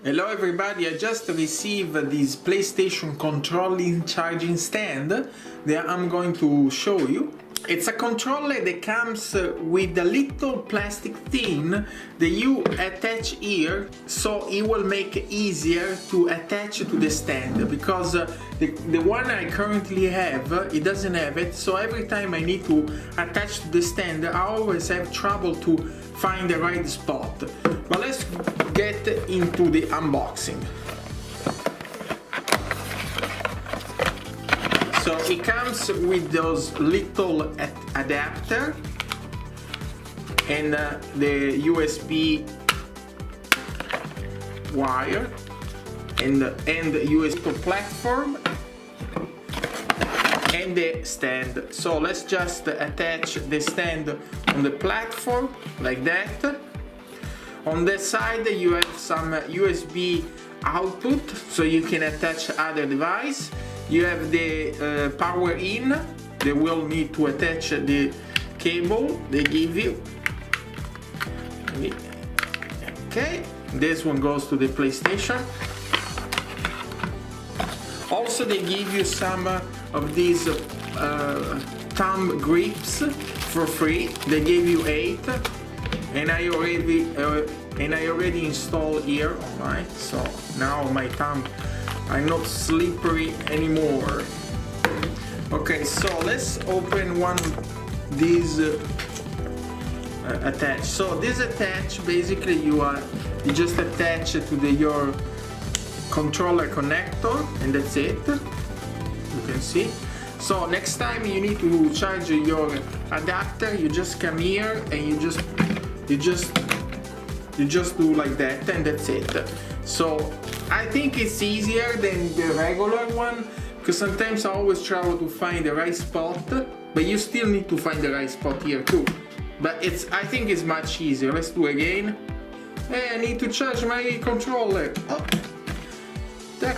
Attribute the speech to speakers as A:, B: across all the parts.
A: Hello everybody, I just received this PlayStation controlling charging stand that I'm going to show you. It's a controller that comes with a little plastic thing that you attach here, so it will make it easier to attach to the stand, because the one I currently have, it doesn't have it, so every time I need to attach to the stand I always have trouble to find the right spot. But let's get into the unboxing. So it comes with those little adapter and the USB wire and the USB platform and the stand. So let's just attach the stand on the platform like that. On the side you have some USB output, so you can attach other device. You have the power in, they will need to attach the cable they give you. Okay, this one goes to the PlayStation. Also they give you some of these thumb grips for free. They gave you 8, and I already installed here on mine, so now my thumb are not slippery anymore. Okay, so let's open one of these attach. So this attach, basically you just attach it to your controller connector, and that's it. You can see. So next time you need to charge your adapter, you just come here and you just do like that, and that's it. So I think it's easier than the regular one, because sometimes I always trouble to find the right spot, but you still need to find the right spot here too. But I think it's much easier. Let's do it again. Hey, I need to charge my controller. Oh, tack.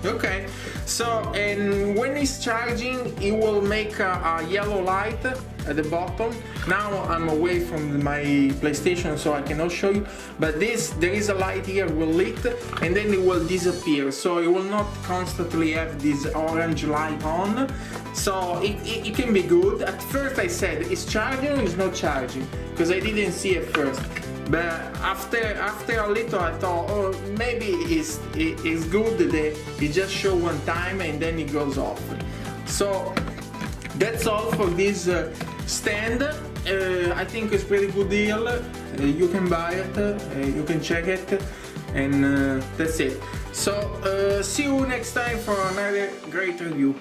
A: Okay, so and when it's charging it will make a yellow light at the bottom. Now I'm away from my PlayStation, so I cannot show you, but there is a light here will lit, and then it will disappear, so it will not constantly have this orange light on. So it can be good. At first I said, is charging or is not charging, because I didn't see it first. But after a little I thought, oh, maybe it's good that it just show one time and then it goes off. So that's all for this stand. I think it's pretty good deal. You can buy it, you can check it, and that's it. So see you next time for another great review.